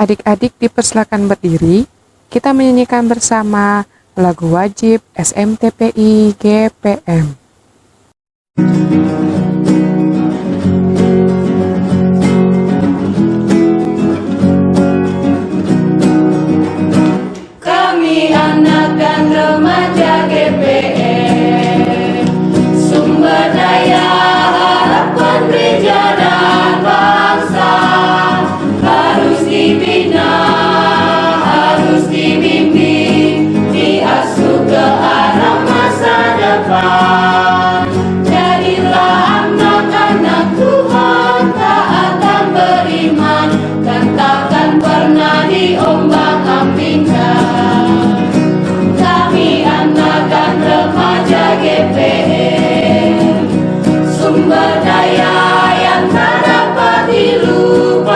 Adik-adik dipersilakan berdiri, kita menyanyikan bersama lagu wajib SMTPI GPM. Kami anak dan remaja GPM, sumber daya harapan gereja dan bangsa, harus dibina, harus dibimbing, diasuh ke arah masa depan. Jadilah anak-anak Tuhan, taat dan beriman, dan takkan pernah diombang-ambingkan. Kami anak dan remaja GPM, sumber daya yang tak dapat dilupakan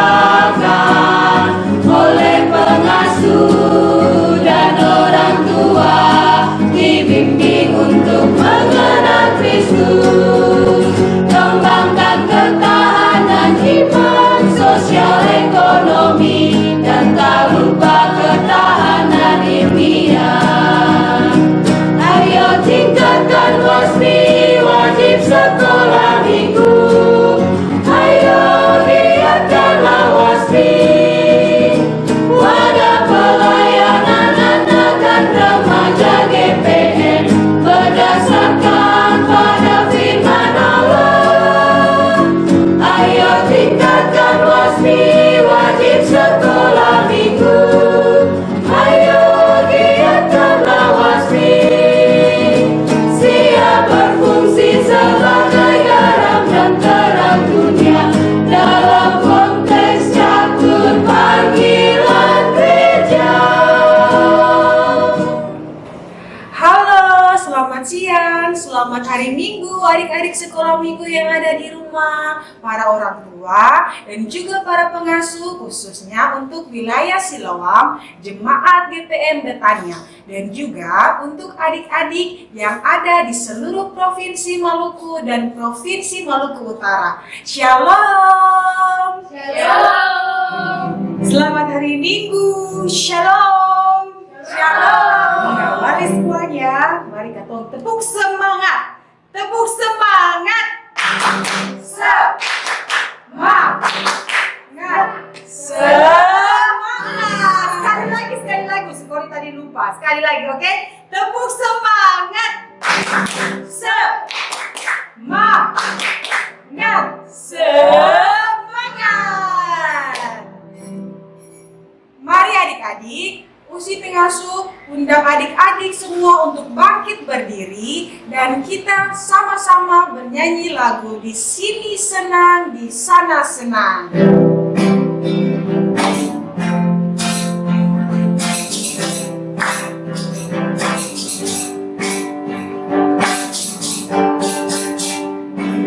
oleh pengasuh dan orang tua, dibimbing untuk mengenal Kristus. Kembangkan ketahanan iman, sosial, ekonomi, dan tak lupa ketahanan ilmiah. Ayo tingkatkan WASPI, wajib sekolah minggu. Ayo giatkanlah WASPI, wadah pelayanan anak dan remaja GPM, berdasarkan pada firman Allah. Ayo tingkatkan WASPI, wajib sekolah minggu. Ayo giatkanlah WASPI, siap berfungsi sebagai garam dan terang dunia dalam konteks catur panggilan gereja. Halo, selamat siang, selamat hari Minggu, adik-adik sekolah minggu yang ada di rumah, para orang tua, dan juga para pengasuh, khususnya untuk wilayah Siloam, Jemaat GPM Betania, dan juga untuk adik-adik yang ada di seluruh Provinsi Maluku dan Provinsi Maluku Utara. Shalom! Shalom. Selamat hari Minggu, Shalom! Shalom! Mengawali semuanya, mari kita tepuk semangat! Tepuk semangat! Semangat! Semangat! Sekali lagi, Sukori tadi lupa. Sekali lagi, oke? Tepuk semangat! Semangat! Semangat! Mari adik-adik, Usi Pengasuh undang adik-adik semua untuk bangkit berdiri dan kita sama-sama bernyanyi lagu Di Sini Senang, di Sana Senang.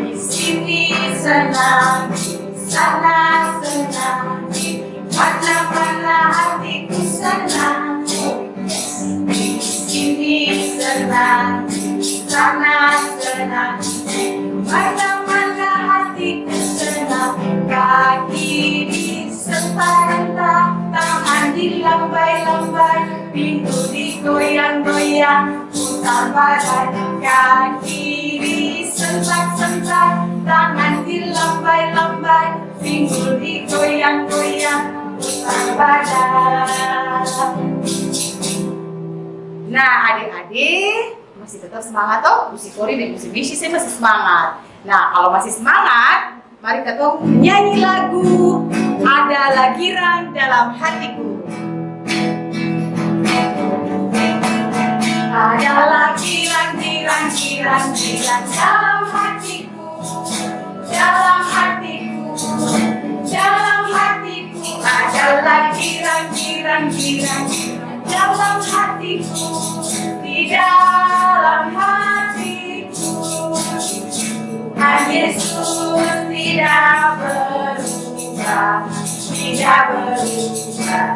Di sini senang, di sana senang, mana-mana hatiku senang. Di sini senang, di sana senang, mana-mana hatiku senang. Kaki disepak-entak, tangan dilambai-lambai, pintu digoyang-goyang, putar badan. Kaki disentak-sentak, tangan dilambai-lambai, pintu digoyang-goyang, putar badan. Nah adik-adik masih tetap semangat toh? Usi Kori dan Usi Bishi saya masih semangat. Nah kalau masih semangat, mari kita nyanyi lagu Adalah Girang Dalam Hatiku. Adalah girang-girang dalam hatiku, dalam hatiku, dalam hatiku. Adalah girang-girang dalam hatiku, di dalam hatiku. Tuhan Yesus tidak berubah, tidak berubah,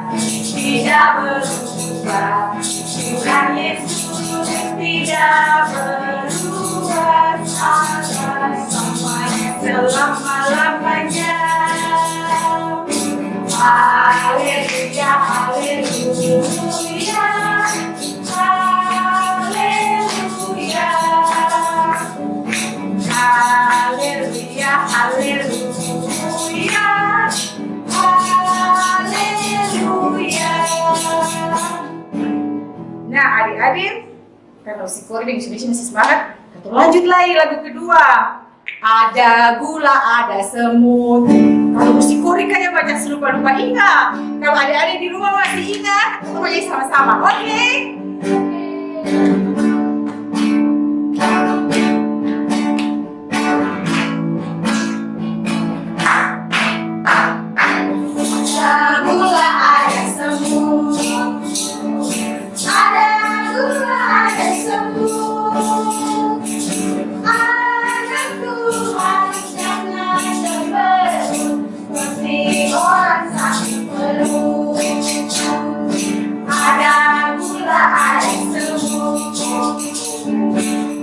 tidak berubah. Tuhan Yesus tidak berubah sampai selama-lamanya. Haleluya, haleluya, haleluya, haleluya, haleluya, haleluya. Nah, adik-adik, kalau si Kori dan Mitsubishi masih semangat, kita lanjut lagi lagu kedua. Ada gula, ada semut. Kalau si Kori kayak baca selupa-lupa ingat. Kalau adik-adik di rumah masih ingat, kita nyanyi sama-sama, oke? Ada gula, ada semut. Ada gula, ada semut. Anak Tuhan jangan cemberut seperti orang sakit perut. Ada gula, ada semut.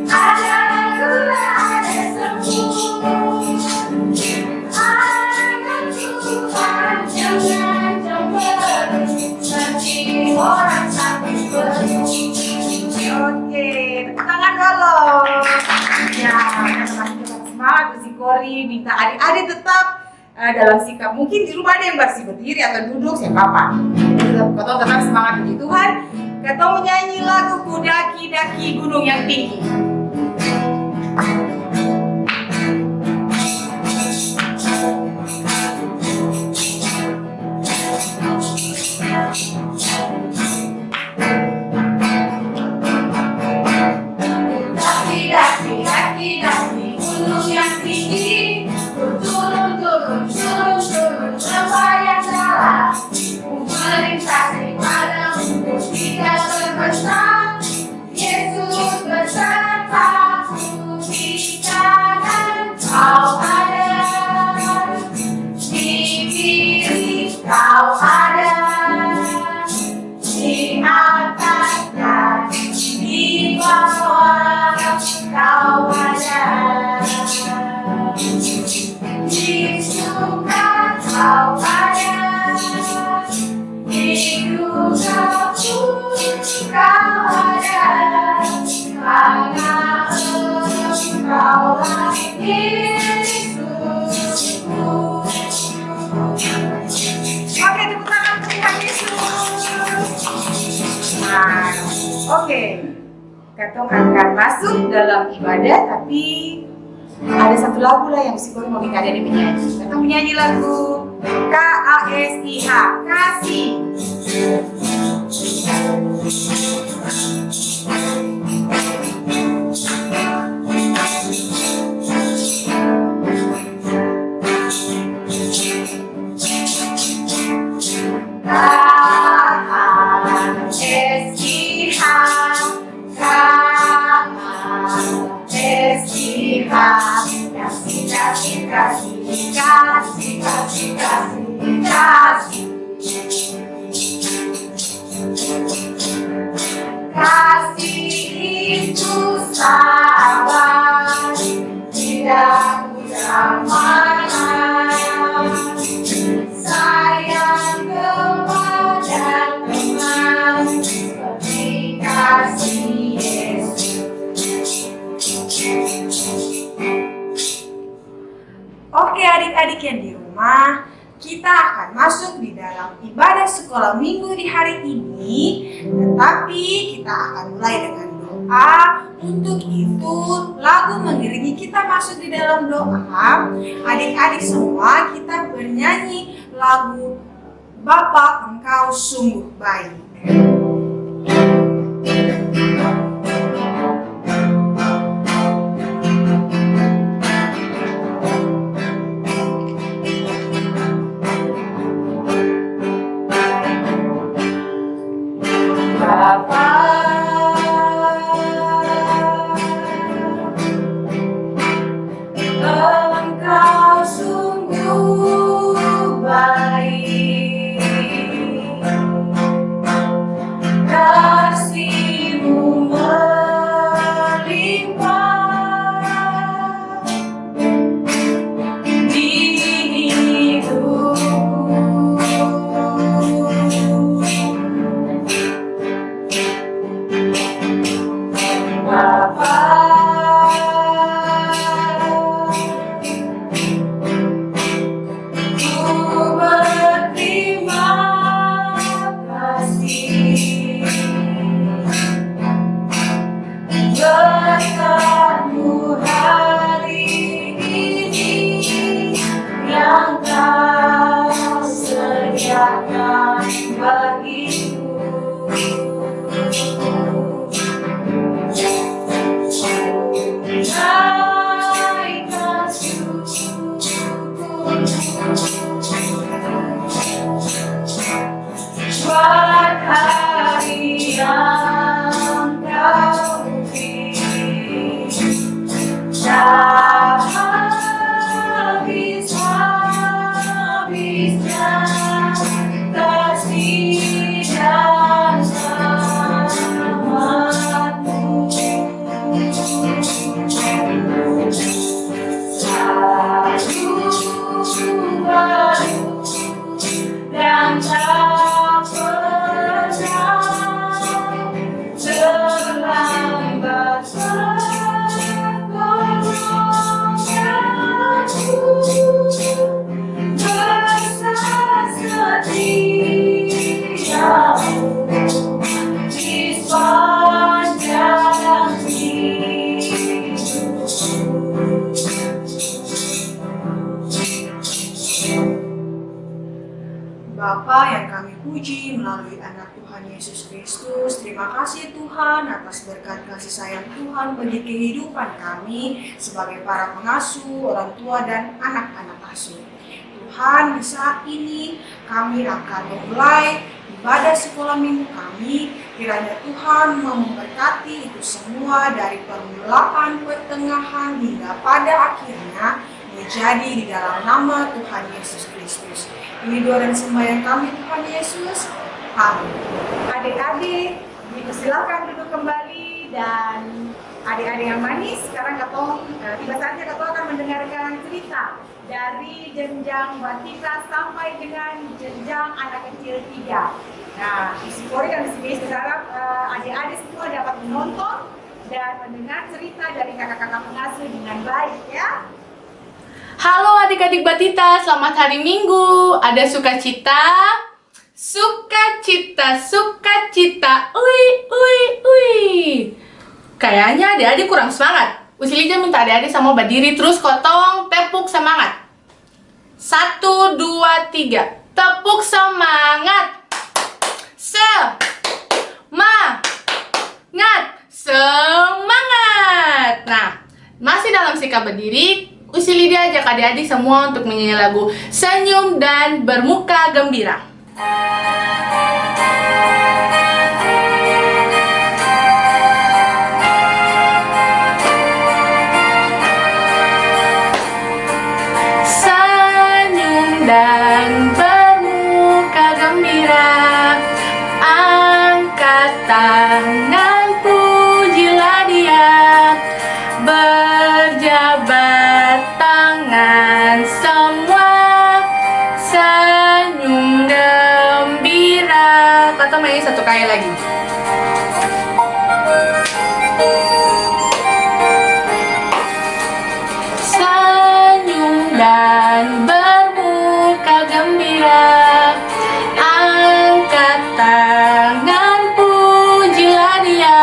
Ada gula, ada semut. Anak Tuhan jangan cemberut seperti orang sakit perut. Oke, tepuk tangan dulu. Ya, teman-teman kita semangat. Si Kori minta adik-adik tetap dalam sikap. Mungkin di rumah ada yang bersih berdiri atau duduk, siapa apa. Kita tetap semangat puji Tuhan. Kita menyanyi lagu Kudaki-daki gunung yang tinggi. Daki-daki gunung yang tinggi, turun-turun, turun-turun, sembahyang salah, melintasi padang untuk tidak terbesar. Yesus besertaku di kanan, kau ada di kiri, kau ada di atas dan di bawah, kau ada di suka, kau ada di duka pun, kau ada karena Engkaulah Yesusku. Oke, tepuk tangan untuk Tuhan Yesus. Nah, oke. Katong akan masuk dalam ibadah, tapi ada satu lagu lah yang psikolog mau minta dari penyanyi. Katong menyanyi lagu KASIH, kasih. Kasih itu sabar, tidak mudah marah, sayang kepada teman seperti kasih Yesus. Oke adik-adik yang di rumah, kita akan masuk di dalam ibadah sekolah minggu di hari ini. Tetapi kita akan mulai dengan doa. Untuk itu lagu mengiringi kita masuk di dalam doa. Adik-adik semua kita bernyanyi lagu Bapa Engkau Sungguh Baik. Engkau sungguh baik. terpuji melalui anak Tuhan Yesus Kristus. Terima kasih Tuhan atas berkat kasih sayang Tuhan bagi kehidupan kami sebagai para pengasuh, orang tua, dan anak-anak asuh. Tuhan, di saat ini kami akan memulai ibadah sekolah minggu kami. Kiranya Tuhan memberkati itu semua dari permulaan, pertengahan, hingga pada akhirnya menjadi di dalam nama Tuhan Yesus Kristus. Ini doa dan sembahyang kami Tuhan Yesus. Amin. Adik-adik, dipersilakan duduk kembali, dan adik-adik yang manis, sekarang tiba saatnya Katong akan mendengarkan cerita dari jenjang batita sampai dengan jenjang anak kecil 3. Nah, Isikori dan Isi berharap adik-adik semua dapat menonton dan mendengar cerita dari kakak-kakak pengasuh dengan baik ya. Halo adik-adik Batita, selamat hari Minggu. Ada sukacita? Sukacita, sukacita. Ui. Kayaknya adik-adik kurang semangat. Usilija minta adik-adik sama berdiri terus Kotong tepuk semangat. 1, 2, 3. Tepuk semangat. Semangat. Nah, masih dalam sikap berdiri, Usilija ajak adik-adik semua untuk menyanyi lagu Senyum dan Bermuka Gembira. Senyum dan bermuka gembira, angkat tangan pujilah Dia, berjabat tangan semua, senyum gembira. Kata main satu kali lagi. Senyum dan bermuka gembira, angkat tangan pujilah Dia,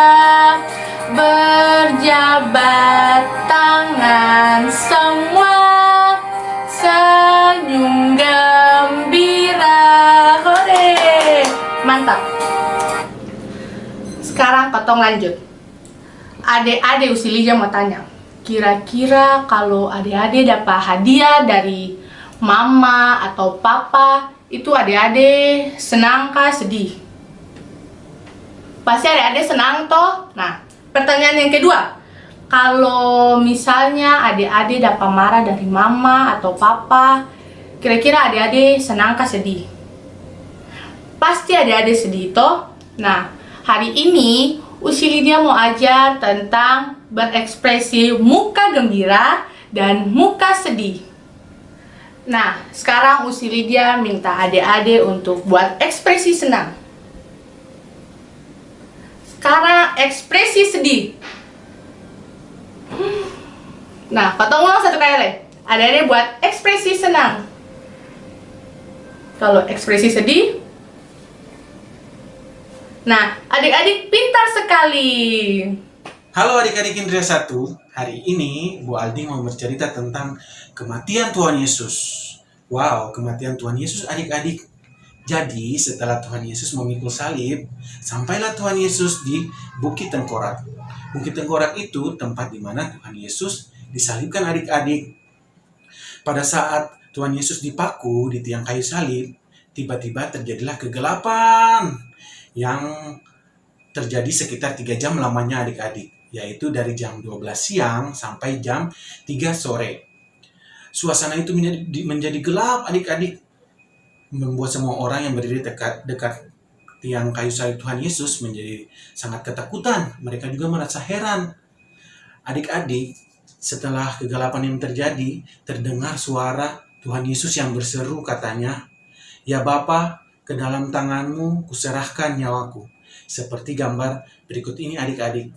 berjabat tangan semua, senyum gembira. Hore, mantap. Sekarang Kotong lanjut. Adik-adik Usilija mau tanya, kira-kira kalau adik-adik dapat hadiah dari mama atau papa, itu adik-adik senang kah sedih? Pasti adik-adik senang toh? Nah, pertanyaan yang kedua, kalau misalnya adik-adik dapat marah dari mama atau papa, kira-kira adik-adik senang kah sedih? Pasti adik-adik sedih toh? Nah, hari ini Usilija mau ajar tentang berekspresi muka gembira dan muka sedih. Nah, sekarang Usilija minta adik-adik untuk buat ekspresi senang. Sekarang ekspresi sedih. Nah, Kotong ulang satu kali lagi. Adik-adik buat ekspresi senang. Kalau ekspresi sedih. Nah, adik-adik pintar sekali. Halo adik-adik Indra 1, hari ini Bu Aldi mau bercerita tentang kematian Tuhan Yesus. Wow, kematian Tuhan Yesus adik-adik. Jadi setelah Tuhan Yesus memikul salib, sampailah Tuhan Yesus di Bukit Tengkorak. Bukit Tengkorak itu tempat di mana Tuhan Yesus disalibkan adik-adik. Pada saat Tuhan Yesus dipaku di tiang kayu salib, tiba-tiba terjadilah kegelapan yang terjadi sekitar 3 jam lamanya adik-adik, yaitu dari jam 12 siang sampai jam 3 sore. Suasana itu menjadi gelap adik-adik, membuat semua orang yang berdiri dekat tiang kayu salib Tuhan Yesus menjadi sangat ketakutan. Mereka juga merasa heran. Adik-adik, setelah kegelapan yang terjadi, terdengar suara Tuhan Yesus yang berseru, katanya, "Ya Bapa, ke dalam tanganmu kuserahkan nyawaku." Seperti gambar berikut ini adik-adik.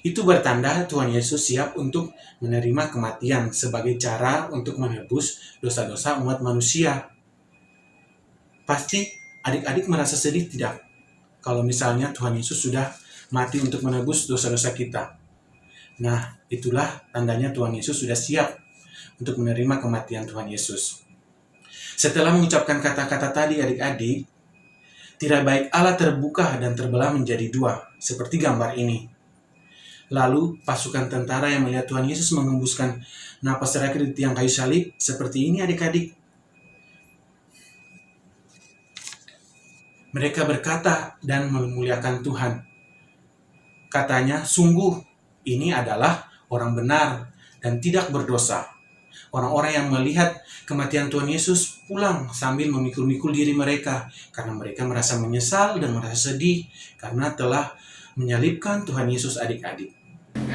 Itu bertanda Tuhan Yesus siap untuk menerima kematian sebagai cara untuk menebus dosa-dosa umat manusia. Pasti adik-adik merasa sedih tidak? Kalau misalnya Tuhan Yesus sudah mati untuk menebus dosa-dosa kita. Nah, itulah tandanya Tuhan Yesus sudah siap untuk menerima kematian Tuhan Yesus. Setelah mengucapkan kata-kata tadi adik-adik, tirai baik Allah terbuka dan terbelah menjadi dua, seperti gambar ini. Lalu pasukan tentara yang melihat Tuhan Yesus mengembuskan napas terakhir di tiang kayu salib seperti ini adik-adik. Mereka berkata dan memuliakan Tuhan. Katanya, sungguh ini adalah orang benar dan tidak berdosa. Orang-orang yang melihat kematian Tuhan Yesus pulang sambil memikul-mikul diri mereka karena mereka merasa menyesal dan merasa sedih karena telah menyalibkan Tuhan Yesus adik-adik.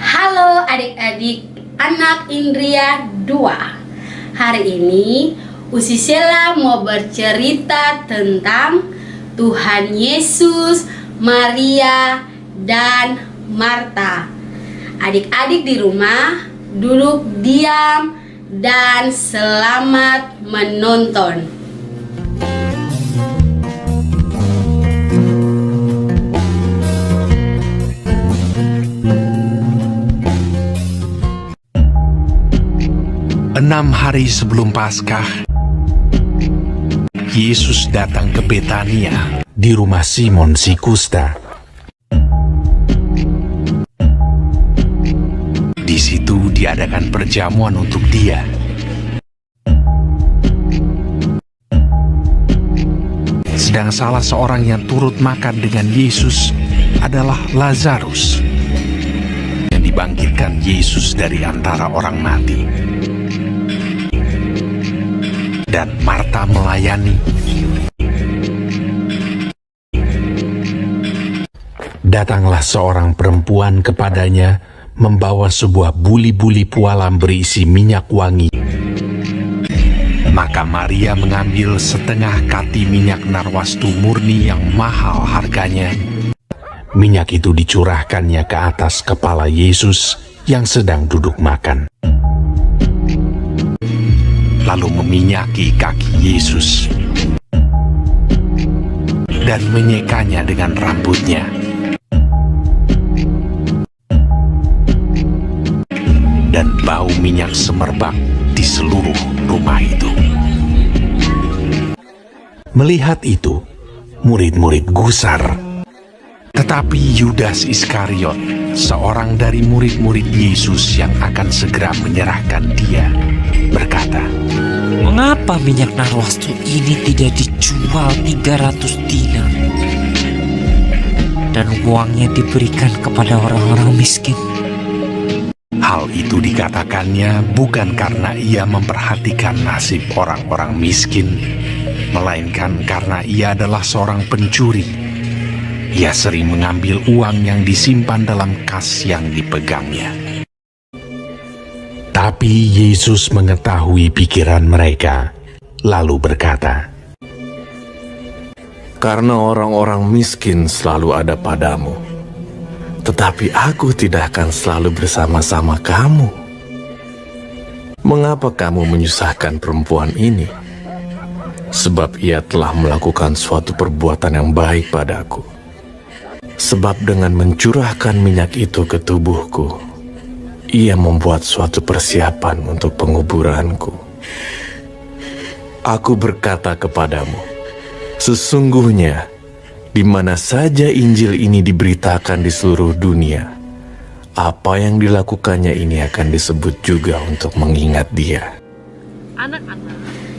Halo adik-adik anak Indria 2. Hari ini Usi Sela mau bercerita tentang Tuhan Yesus, Maria, dan Marta. Adik-adik di rumah duduk diam dan selamat menonton. Enam hari sebelum Paskah, Yesus datang ke Betania di rumah Simon si Kusta. Di situ diadakan perjamuan untuk dia. Sedang salah seorang yang turut makan dengan Yesus adalah Lazarus yang dibangkitkan Yesus dari antara orang mati. Dan Marta melayani. Datanglah seorang perempuan kepadanya membawa sebuah buli-buli pualam berisi minyak wangi. Maka Maria mengambil setengah kati minyak narwastu murni yang mahal harganya. Minyak itu dicurahkannya ke atas kepala Yesus yang sedang duduk makan. Lalu meminyaki kaki Yesus dan menyekanya dengan rambutnya. Dan bau minyak semerbak di seluruh rumah itu. Melihat itu, murid-murid gusar. Tetapi Yudas Iskariot, seorang dari murid-murid Yesus yang akan segera menyerahkan dia, berkata, "Mengapa minyak narwastu ini tidak dijual 300 dinar dan uangnya diberikan kepada orang-orang miskin?" Hal itu dikatakannya bukan karena ia memperhatikan nasib orang-orang miskin, melainkan karena ia adalah seorang pencuri. Ia sering mengambil uang yang disimpan dalam kas yang dipegangnya. Tapi Yesus mengetahui pikiran mereka, lalu berkata, "Karena orang-orang miskin selalu ada padamu, tetapi aku tidak akan selalu bersama-sama kamu. Mengapa kamu menyusahkan perempuan ini? Sebab ia telah melakukan suatu perbuatan yang baik padaku. Sebab dengan mencurahkan minyak itu ke tubuhku, ia membuat suatu persiapan untuk penguburanku. Aku berkata kepadamu, sesungguhnya di mana saja Injil ini diberitakan di seluruh dunia, apa yang dilakukannya ini akan disebut juga untuk mengingat dia."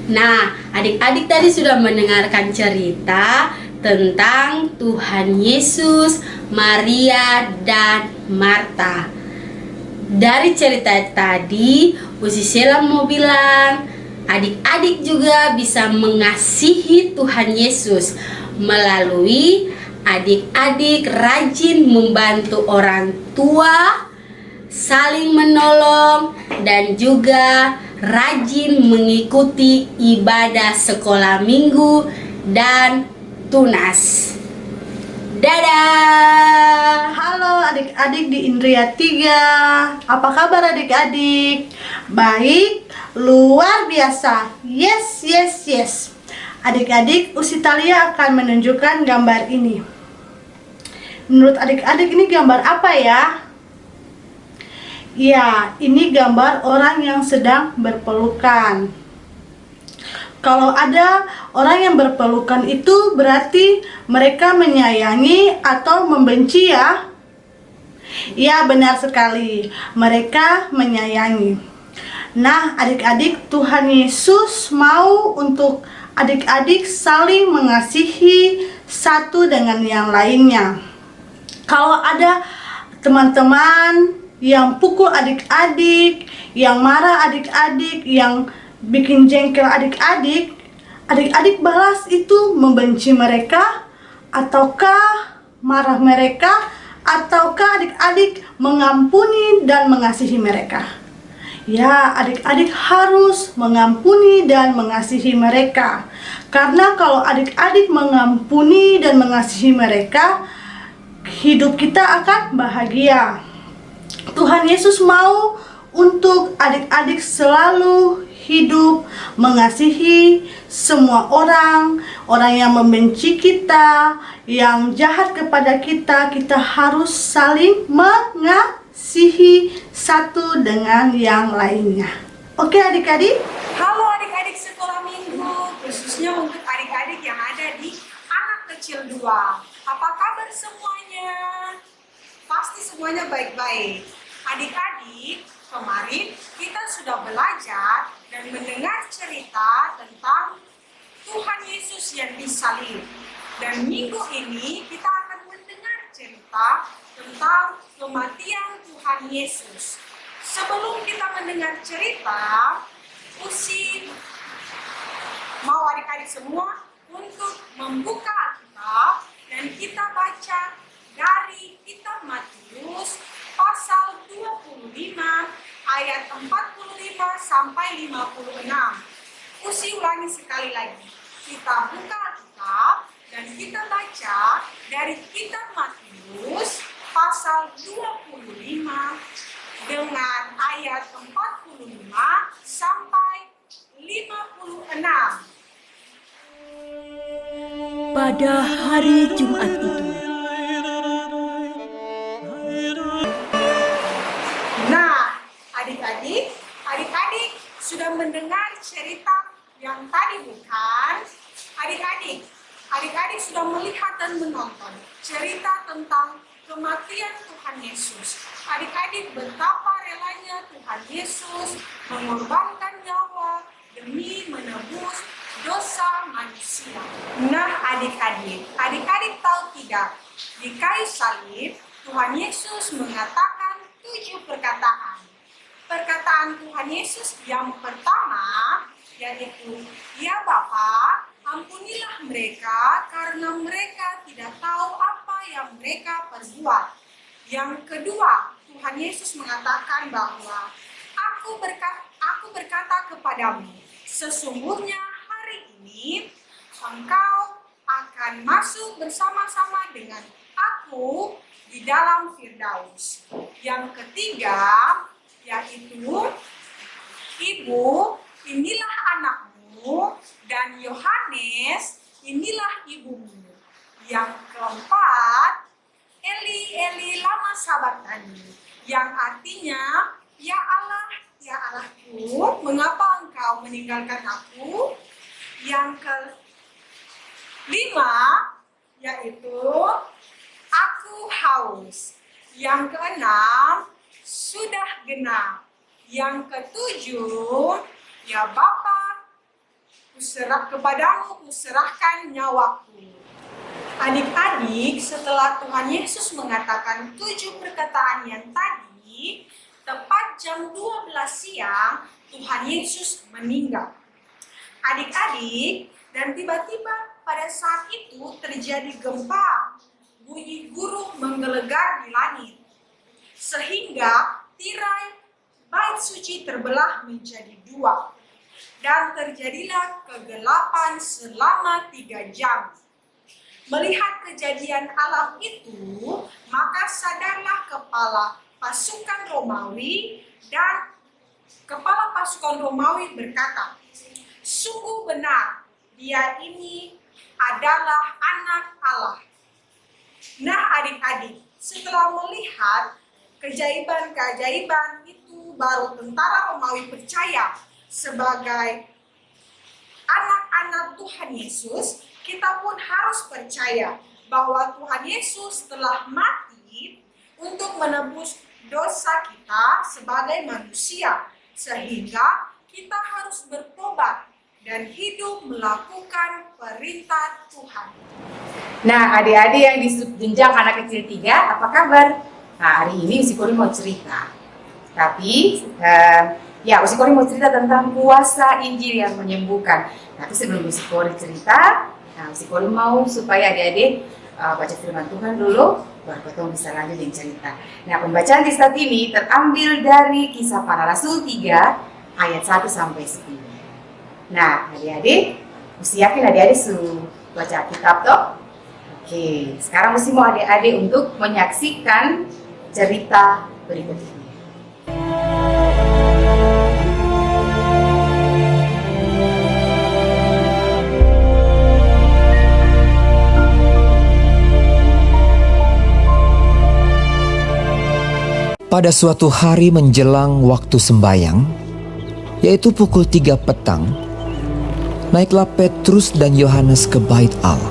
Nah, adik-adik tadi sudah mendengarkan cerita tentang Tuhan Yesus, Maria, dan Marta. Dari cerita tadi, Usi Sela mau bilang, adik-adik juga bisa mengasihi Tuhan Yesus melalui adik-adik rajin membantu orang tua, saling menolong, dan juga rajin mengikuti ibadah sekolah minggu dan tunas. Dadah! Halo adik-adik di Indria 3. Apa kabar adik-adik? Baik, luar biasa. Yes, yes, yes. Adik-adik, Usitalia akan menunjukkan gambar ini. Menurut adik-adik ini gambar apa ya? Ya, ini gambar orang yang sedang berpelukan. Kalau ada orang yang berpelukan itu berarti mereka menyayangi atau membenci ya? Ya, benar sekali. Mereka menyayangi. Nah, adik-adik, Tuhan Yesus mau untuk adik-adik saling mengasihi satu dengan yang lainnya. Kalau ada teman-teman yang pukul adik-adik, yang marah adik-adik, yang bikin jengkel adik-adik, adik-adik balas itu membenci mereka, ataukah marah mereka, ataukah adik-adik mengampuni dan mengasihi mereka? Ya, adik-adik harus mengampuni dan mengasihi mereka. Karena kalau adik-adik mengampuni dan mengasihi mereka, hidup kita akan bahagia. Tuhan Yesus mau untuk adik-adik selalu hidup mengasihi semua orang, orang yang membenci kita, yang jahat kepada kita, kita harus saling mengasihi satu dengan yang lainnya. Oke adik-adik? Halo adik-adik sekolah minggu, khususnya untuk adik-adik yang ada di anak kecil 2. Apa kabar semuanya? Pasti semuanya baik-baik. Adik-adik, kemarin kita sudah belajar dan mendengar cerita tentang Tuhan Yesus yang disalib. Dan minggu ini kita akan mendengar cerita tentang kematian Tuhan Yesus. Sebelum kita mendengar cerita, Usi mau adik-adik semua untuk membuka Alkitab dan kita baca dari kitab Matius pasal 25 ayat 45 sampai 56. Usi ulangi sekali lagi. Kita buka Alkitab dan kita baca dari kitab Matius pasal 25 dengan ayat 45 sampai 56. Pada hari Jumat itu, Nah, adik-adik sudah mendengar cerita yang tadi bukan? Adik-adik sudah melihat dan menonton cerita tentang kematian Tuhan Yesus. Adik-adik betapa relanya Tuhan Yesus mengorbankan nyawa demi menebus dosa manusia. Nah, adik-adik tahu tidak? Di kayu salib, Tuhan Yesus mengatakan 7 perkataan. Perkataan Tuhan Yesus yang pertama yaitu, "Ya Bapa, ampunilah mereka karena mereka tidak tahu apa yang mereka perbuat." Yang kedua, Tuhan Yesus mengatakan bahwa aku berkata kepadamu, sesungguhnya hari ini engkau akan masuk bersama-sama dengan aku di dalam Firdaus. Yang ketiga, yaitu, Ibu, inilah anakmu, dan Yohanes, inilah ibumu. Yang keempat, Eli, Eli, lama sabachthani, yang artinya, ya Allahku, mengapa engkau meninggalkan aku? Yang kelima, yaitu, aku haus. Yang keenam, sudah genap. Yang ketujuh, ya Bapa, kepadamu kuserahkan nyawaku. Adik-adik, setelah Tuhan Yesus mengatakan 7 perkataan yang tadi, tepat jam 12 siang, Tuhan Yesus meninggal. Adik-adik, dan tiba-tiba pada saat itu terjadi gempa, bunyi guruh menggelegar di langit, sehingga tirai bait suci terbelah menjadi 2, dan terjadilah kegelapan selama 3 jam. Melihat kejadian alam itu, maka sadarlah kepala pasukan Romawi, dan kepala pasukan Romawi berkata, "Sungguh benar, dia ini adalah anak Allah." Nah adik-adik, setelah melihat keajaiban-keajaiban itu, baru tentara Romawi percaya sebagai anak Tuhan Yesus, kita pun harus percaya bahwa Tuhan Yesus telah mati untuk menebus dosa kita sebagai manusia, sehingga kita harus bertobat dan hidup melakukan perintah Tuhan. Nah, adik-adik yang di jenjang anak kecil 3, apa kabar? Nah, hari ini Usikori mau cerita. Tapi, Usikori mau cerita tentang puasa Injil yang menyembuhkan. Tapi sebelum Usikori cerita, Usikori mau supaya adik-adik baca firman Tuhan dulu, baru kita bisa lanjut yang cerita. Nah, pembacaan di saat ini terambil dari Kisah Para Rasul 3, ayat 1 sampai 10. Nah, adik-adik, mesti yakin adik-adik sudah baca kitab toh? Oke, sekarang mesti mau adik-adik untuk menyaksikan cerita berikut ini. Pada suatu hari menjelang waktu sembayang, yaitu pukul 3 petang, naiklah Petrus dan Yohanes ke bait Allah.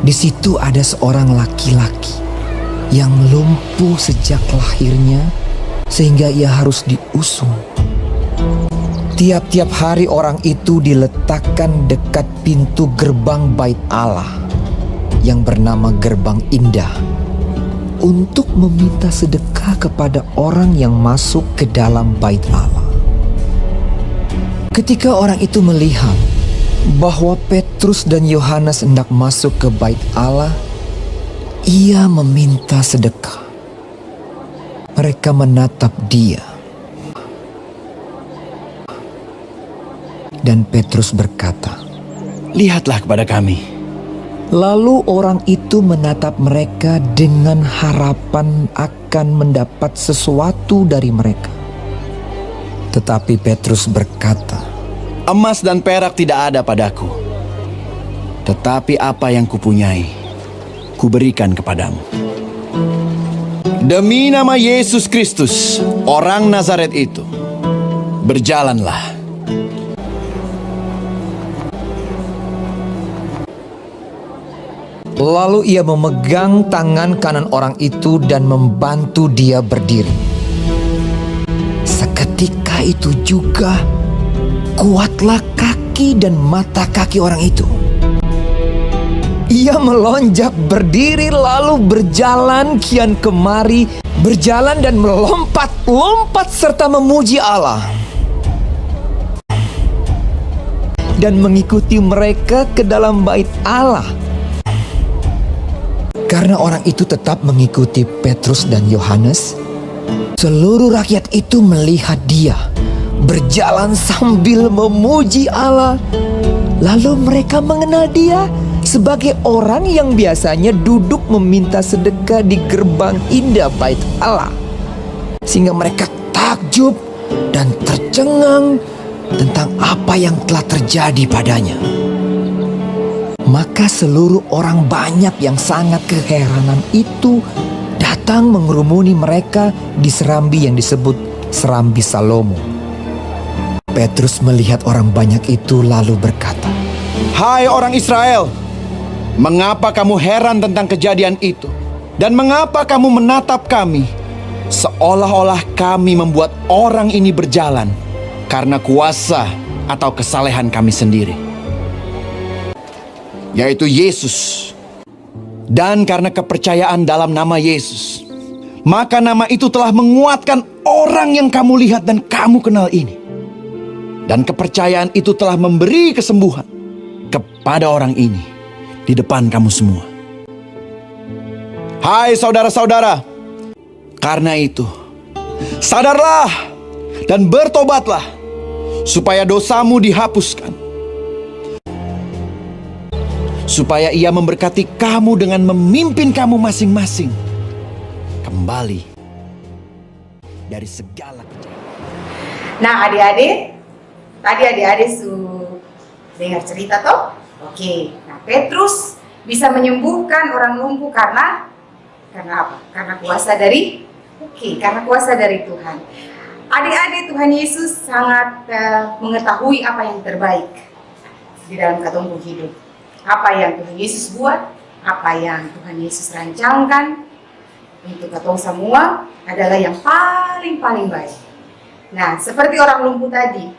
Di situ ada seorang laki-laki yang lumpuh sejak lahirnya sehingga ia harus diusung. Tiap-tiap hari orang itu diletakkan dekat pintu gerbang bait Allah yang bernama Gerbang Indah untuk meminta sedekah kepada orang yang masuk ke dalam bait Allah. Ketika orang itu melihat bahwa Petrus dan Yohanes hendak masuk ke bait Allah, ia meminta sedekah. Mereka menatap dia. Dan Petrus berkata, "Lihatlah kepada kami." Lalu orang itu menatap mereka dengan harapan akan mendapat sesuatu dari mereka. Tetapi Petrus berkata, "Emas dan perak tidak ada padaku, tetapi apa yang kupunyai, kuberikan kepadamu. Demi nama Yesus Kristus, orang Nazaret itu, berjalanlah." Lalu ia memegang tangan kanan orang itu dan membantu dia berdiri. Seketika itu juga kuatlah kaki dan mata kaki orang itu. Ia melonjak berdiri lalu berjalan kian kemari, berjalan dan melompat-lompat serta memuji Allah. Dan mengikuti mereka ke dalam bait Allah. Karena orang itu tetap mengikuti Petrus dan Yohanes, seluruh rakyat itu melihat dia berjalan sambil memuji Allah. Lalu mereka mengenal dia sebagai orang yang biasanya duduk meminta sedekah di gerbang indah bait Allah. Sehingga mereka takjub dan tercengang tentang apa yang telah terjadi padanya. Maka seluruh orang banyak yang sangat keheranan itu datang mengerumuni mereka di serambi yang disebut Serambi Salomo. Petrus melihat orang banyak itu lalu berkata, "Hai orang Israel, mengapa kamu heran tentang kejadian itu? Dan mengapa kamu menatap kami seolah-olah kami membuat orang ini berjalan karena kuasa atau kesalehan kami sendiri? Yaitu Yesus. Dan karena kepercayaan dalam nama Yesus, maka nama itu telah menguatkan orang yang kamu lihat dan kamu kenal ini. Dan kepercayaan itu telah memberi kesembuhan kepada orang ini di depan kamu semua. Hai saudara-saudara, karena itu sadarlah dan bertobatlah supaya dosamu dihapuskan, supaya Ia memberkati kamu dengan memimpin kamu masing-masing kembali dari segala kejahatan." Nah, adik-adik, tadi adik-adik dengar cerita toh? Oke, nah Petrus bisa menyembuhkan orang lumpuh karena apa? Karena kuasa dari Tuhan. Adik-adik, Tuhan Yesus sangat mengetahui apa yang terbaik. di dalam katong hidup. Apa yang Tuhan Yesus buat, apa yang Tuhan Yesus rancangkan untuk katong semua adalah yang paling baik. Nah, seperti orang lumpuh tadi,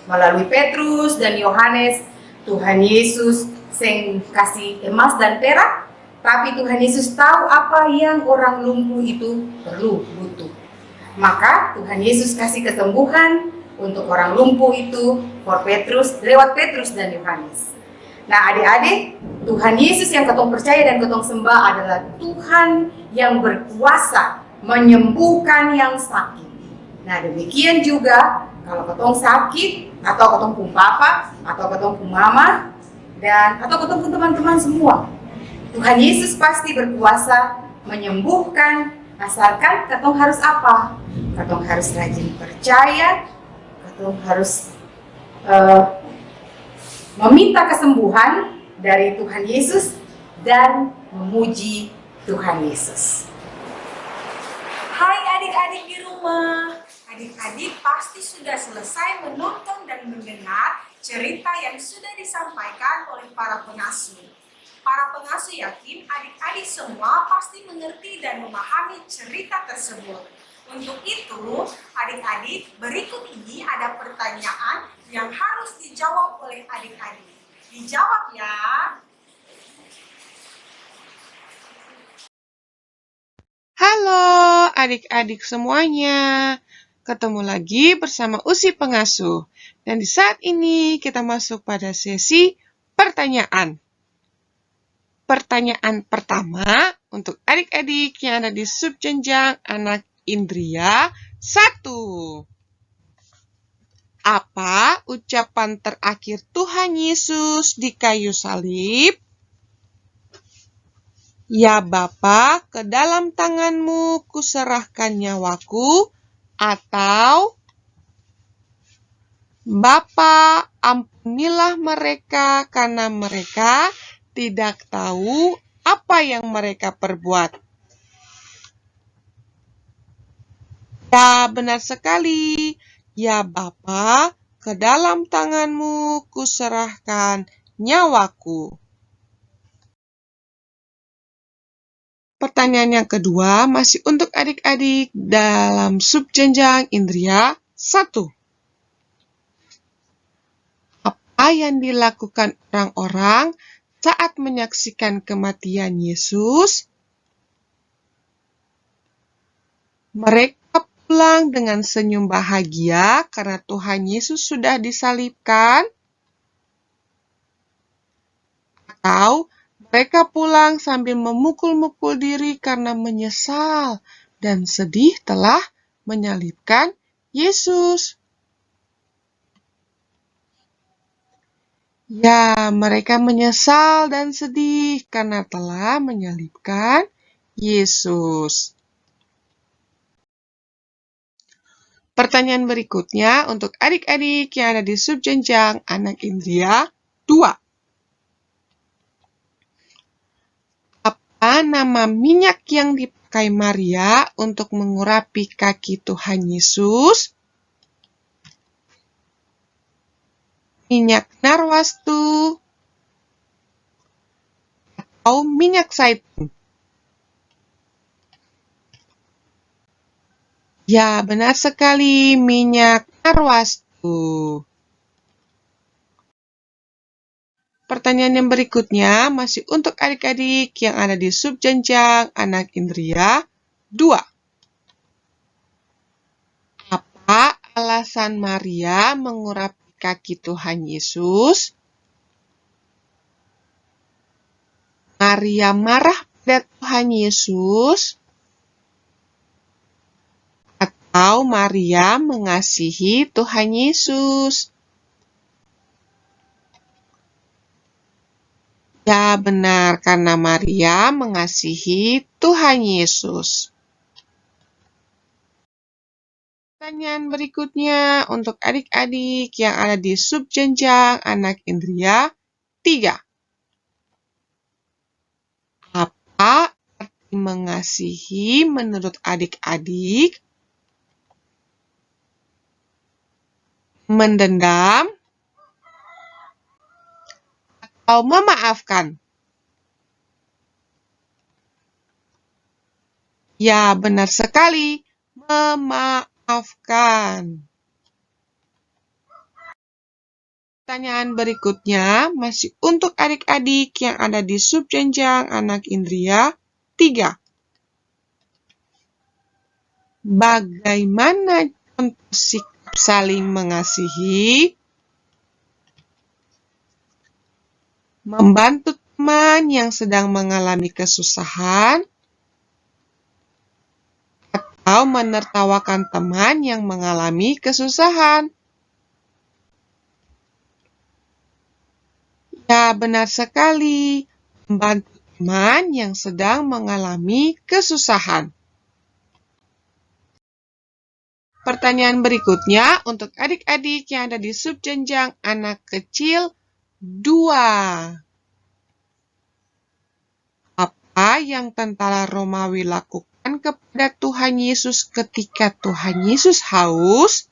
melalui Petrus dan Yohanes, Tuhan Yesus seng kasih emas dan perak, tapi Tuhan Yesus tahu apa yang orang lumpuh itu butuh. Maka Tuhan Yesus kasih kesembuhan untuk orang lumpuh itu lewat Petrus dan Yohanes. Nah, adik-adik, Tuhan Yesus yang ketong percaya dan ketong sembah adalah Tuhan yang berkuasa menyembuhkan yang sakit. Nah, demikian juga kalau ketong sakit, atau ketong pun papa, atau ketong pun mama, atau ketong pun teman-teman semua, Tuhan Yesus pasti berkuasa menyembuhkan, asalkan ketong harus apa? Ketong harus rajin percaya, ketong harus meminta kesembuhan dari Tuhan Yesus dan memuji Tuhan Yesus. Hai adik-adik di rumah. Adik-adik pasti sudah selesai menonton dan mendengar cerita yang sudah disampaikan oleh para pengasuh. Para pengasuh yakin adik-adik semua pasti mengerti dan memahami cerita tersebut. Untuk itu, adik-adik, berikut ini ada pertanyaan yang harus dijawab oleh adik-adik. Dijawab ya. Halo adik-adik semuanya. Ketemu lagi bersama Usi Pengasuh. Dan di saat ini kita masuk pada sesi pertanyaan. Pertanyaan pertama untuk adik-adik yang ada di subjenjang anak Indria 1. Apa ucapan terakhir Tuhan Yesus di kayu salib? Ya Bapa, ke dalam tanganmu kuserahkan nyawaku, atau Bapa, ampunilah mereka karena mereka tidak tahu apa yang mereka perbuat. Ya, benar sekali. Ya Bapa, ke dalam tanganmu kuserahkan nyawaku. Pertanyaan yang kedua masih untuk adik-adik dalam subjenjang Indria 1. Apa yang dilakukan orang-orang saat menyaksikan kematian Yesus? Mereka pulang dengan senyum bahagia karena Tuhan Yesus sudah disalibkan? Atau mereka pulang sambil memukul-mukul diri karena menyesal dan sedih telah menyalibkan Yesus? Ya, mereka menyesal dan sedih karena telah menyalibkan Yesus. Pertanyaan berikutnya untuk adik-adik yang ada di subjenjang anak Indria 2. Apa nama minyak yang dipakai Maria untuk mengurapi kaki Tuhan Yesus? Minyak narwastu atau minyak zaitun? Ya, benar sekali, minyak narwastu. Pertanyaan yang berikutnya masih untuk adik-adik yang ada di subjenjang anak Indria 2. Apa alasan Maria mengurapi kaki Tuhan Yesus? Maria marah pada Tuhan Yesus? Atau Maria mengasihi Tuhan Yesus? Ya, benar, karena Maria mengasihi Tuhan Yesus. Pertanyaan berikutnya untuk adik-adik yang ada di subjenjang anak Indria 3. Apa arti mengasihi menurut adik-adik? Mendendam? atau memaafkan? Ya, benar sekali. Memaafkan. Pertanyaan berikutnya masih untuk adik-adik yang ada di subjenjang anak Indria 3. Bagaimana contoh sikap saling mengasihi? Membantu teman yang sedang mengalami kesusahan? Atau menertawakan teman yang mengalami kesusahan? Ya, benar sekali. Membantu teman yang sedang mengalami kesusahan. Pertanyaan berikutnya untuk adik-adik yang ada di subjenjang anak kecil 2. Apa yang tentara Romawi lakukan kepada Tuhan Yesus ketika Tuhan Yesus haus?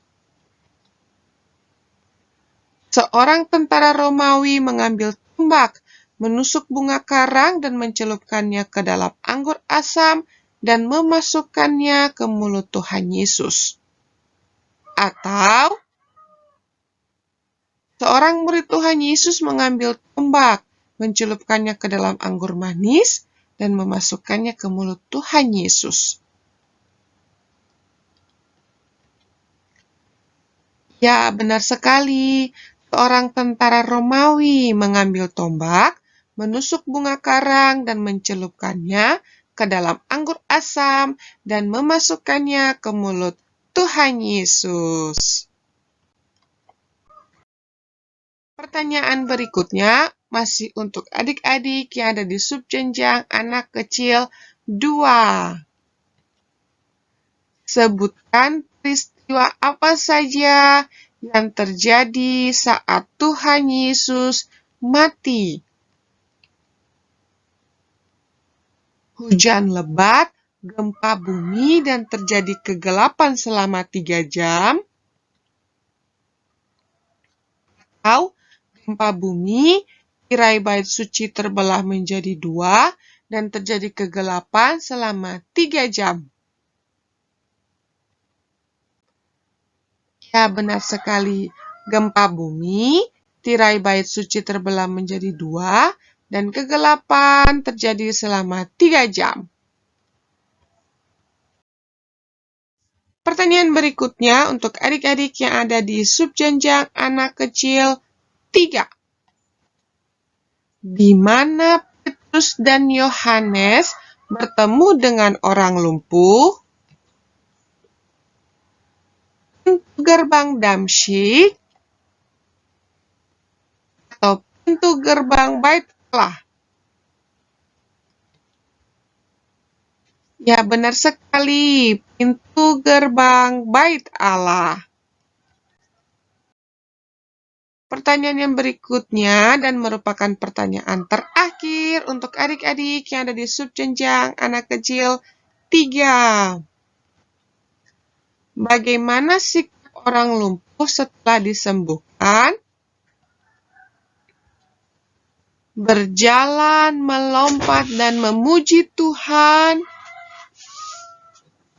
Seorang tentara Romawi mengambil tombak, menusuk bunga karang dan mencelupkannya ke dalam anggur asam dan memasukkannya ke mulut Tuhan Yesus. Atau seorang murid Tuhan Yesus mengambil tombak, mencelupkannya ke dalam anggur manis dan memasukkannya ke mulut Tuhan Yesus. Ya, benar sekali. Seorang tentara Romawi mengambil tombak, menusuk bunga karang dan mencelupkannya ke dalam anggur asam dan memasukkannya ke mulut Tuhan Yesus. Pertanyaan berikutnya masih untuk adik-adik yang ada di subjenjang anak kecil 2. Sebutkan peristiwa apa saja yang terjadi saat Tuhan Yesus mati. Hujan lebat, gempa bumi, dan terjadi kegelapan selama 3 jam. Atau gempa bumi, tirai bait suci terbelah menjadi 2, dan terjadi kegelapan selama 3 jam. Ya, benar sekali. Gempa bumi, tirai bait suci terbelah menjadi 2, dan kegelapan terjadi selama 3 jam. Pertanyaan berikutnya untuk adik-adik yang ada di subjenjang anak kecil 3. Di mana Petrus dan Yohanes bertemu dengan orang lumpuh? Pintu gerbang Damsyik atau pintu gerbang Bait Allah? Ya, benar sekali. Pintu gerbang Bait Allah. Pertanyaan yang berikutnya dan merupakan pertanyaan terakhir untuk adik-adik yang ada di subjenjang anak kecil 3. Bagaimana sikap orang lumpuh setelah disembuhkan? Berjalan, melompat, dan memuji Tuhan,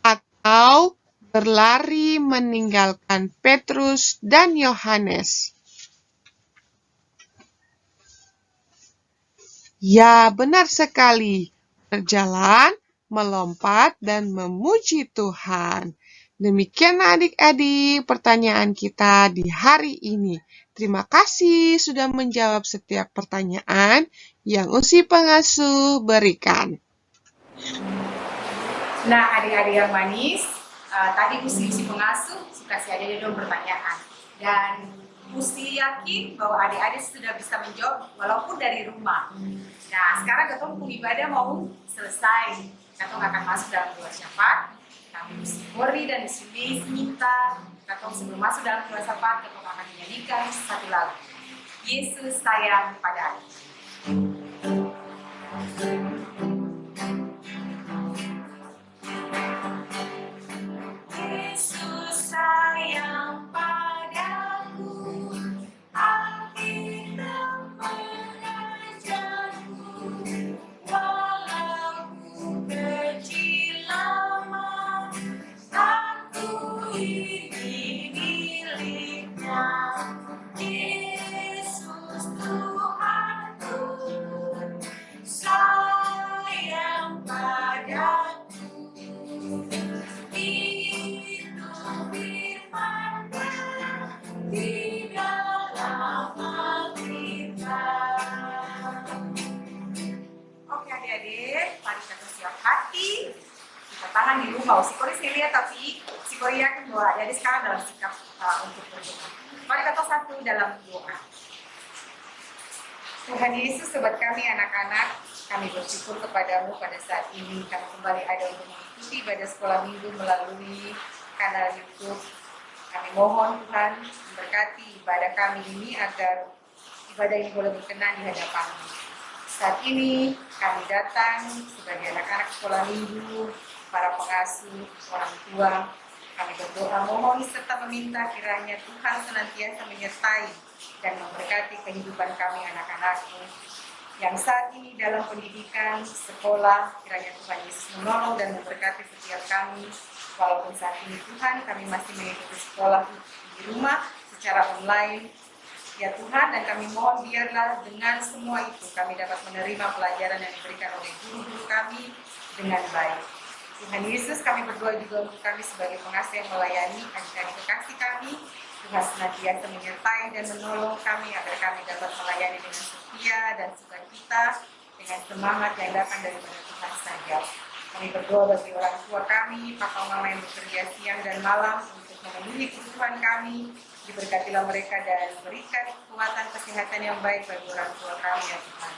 atau berlari meninggalkan Petrus dan Yohanes? Ya, benar sekali. Berjalan, melompat, dan memuji Tuhan. Demikian adik-adik pertanyaan kita di hari ini. Terima kasih sudah menjawab setiap pertanyaan yang Usi Pengasuh berikan. Nah, adik-adik yang manis, tadi Usi Pengasuh kasih adik-adik dong pertanyaan. Dan Usi yakin bahwa adik-adik sudah bisa menjawab walaupun dari rumah. Nah, sekarang ketemu ibadah mau selesai. Katong akan masuk dalam doa syafaat. Kami Usi Kori dan Usi Meis minta katong sebelum masuk dalam doa syafaat, katong akan menyanyikan satu lagu. Yesus sayang pada adik. Yesus sayang padaku, hati tak mengerti. hati atau siap hati, kita tangan di rumah. Si Kori saya lihat tapi si Kori yakin bahwa jadi sekarang dalam sikap untuk berdoa. Mari kita satu dalam doa. Tuhan Yesus, sobat kami anak-anak, kami bersyukur kepadamu pada saat ini kami kembali ada untuk mengikuti ibadah sekolah minggu melalui kanal YouTube. Kami mohon Tuhan memberkati ibadah kami ini agar ibadah ini boleh berkenan di hadapan-Mu. Saat ini kami datang sebagai anak-anak sekolah minggu, para pengasuh, orang tua. Kami berdoa mohon serta meminta kiranya Tuhan senantiasa menyertai dan memberkati kehidupan kami anak-anak-Mu yang saat ini dalam pendidikan, sekolah. Kiranya Tuhan Yesus menolong dan memberkati setiap kami. Walaupun saat ini Tuhan kami masih mengikuti sekolah di rumah secara online. Ya Tuhan, dan kami mohon biarlah dengan semua itu kami dapat menerima pelajaran yang diberikan oleh guru-guru kami dengan baik. Tuhan Yesus, kami berdoa juga untuk kami sebagai pengasuh yang melayani adik-adik kekasih kami. Tuhan senantiasa menyertai dan menolong kami agar kami dapat melayani dengan setia dan sukacita dengan semangat yang datang daripada Tuhan saja. Kami berdoa bagi orang tua kami, papa mama yang bekerja siang dan malam untuk memenuhi kebutuhan kami. Diberkatilah mereka dan berikan kekuatan kesehatan yang baik bagi orang tua kami ya Tuhan.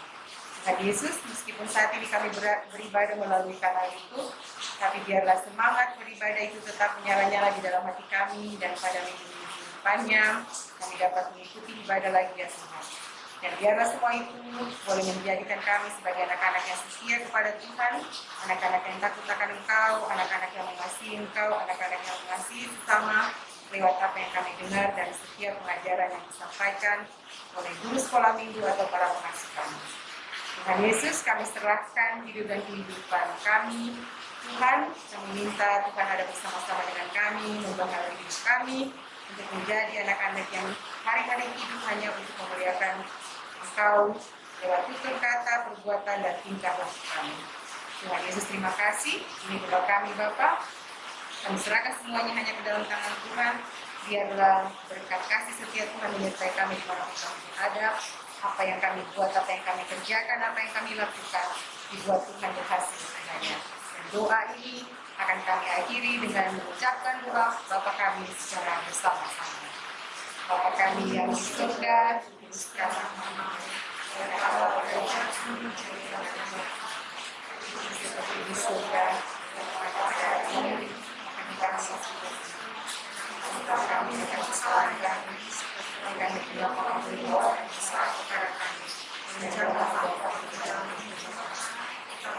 Tuhan Yesus, meskipun saat ini kami beribadah melalui kanal itu, tapi biarlah semangat beribadah itu tetap menyala-nyala di dalam hati kami dan pada minggu-minggu depannya kami dapat mengikuti ibadah lagi ya Tuhan. Dan biarlah semua itu boleh menjadikan kami sebagai anak-anak yang setia kepada Tuhan, anak-anak yang takut akan Engkau, anak-anak yang mengasihi Engkau, anak-anak yang mengasihi sesama, lewat apa yang kami dengar dan setiap pengajaran yang disampaikan oleh guru sekolah minggu atau para pengasuh kami. Tuhan Yesus, kami serahkan hidup dan kehidupan kami. Tuhan, kami minta Tuhan ada bersama-sama dengan kami, membaharui hidup kami, untuk menjadi anak-anak yang hari-hari hidup hanya untuk memuliakan Engkau lewat tutur kata, perbuatan, dan tingkah laku kami. Tuhan Yesus, terima kasih. Ini doa kami Bapa. Kami serahkan semuanya hanya ke dalam tangan Tuhan. Biarlah berkat kasih setia Tuhan menyertai kami di mana kami berada. Apa yang kami buat, apa yang kami kerjakan, apa yang kami lakukan, dibuat Tuhan berhasil sebenarnya. Dan doa ini akan kami akhiri dengan mengucapkan doa Bapa kami secara bersama-sama. Bapa kami yang di surga, dikuduskan namamu. Seperti di surga, kami akan kesalahan kami, dan kami tidak mengampuni orang yang salah kepada kami. Dan janganlah kami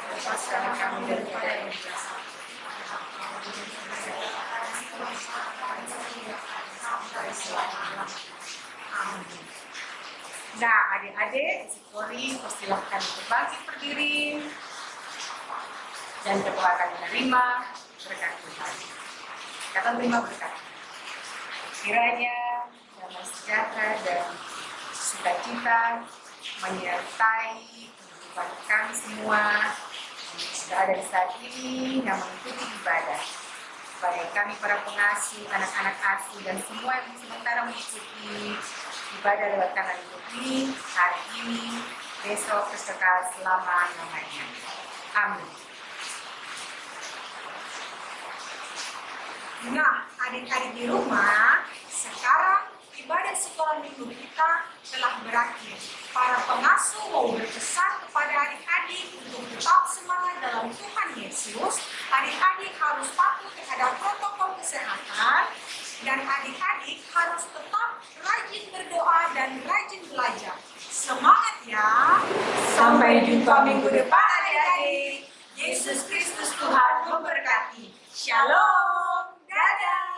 lepaskan kami daripada yang jahat. Nah, adik-adik, si Kori persilahkan bangkit berdiri dan kita akan menerima berkat Tuhan. Kata terima berkat. Kiranya damai sejahtera dan sukacita menyertai kehidupan kami semua yang sudah ada di saat ini yang mengikuti ibadah. Baik kami para pengasuh, anak-anak asuh, dan semua yang sementara mengikuti ibadah lewat kanal YouTube ini, hari ini, besok, kekal selama-lamanya. Amin. Nah, adik-adik di rumah, sekarang ibadah sekolah minggu kita telah berakhir. Para pengasuh mau berpesan kepada adik-adik untuk tetap semangat dalam Tuhan Yesus. Adik-adik harus patuh terhadap protokol kesehatan dan adik-adik harus tetap rajin berdoa dan rajin belajar. Semangat ya! Sampai jumpa minggu depan adik-adik. Yesus Kristus Tuhan memberkati. Shalom! Dadah!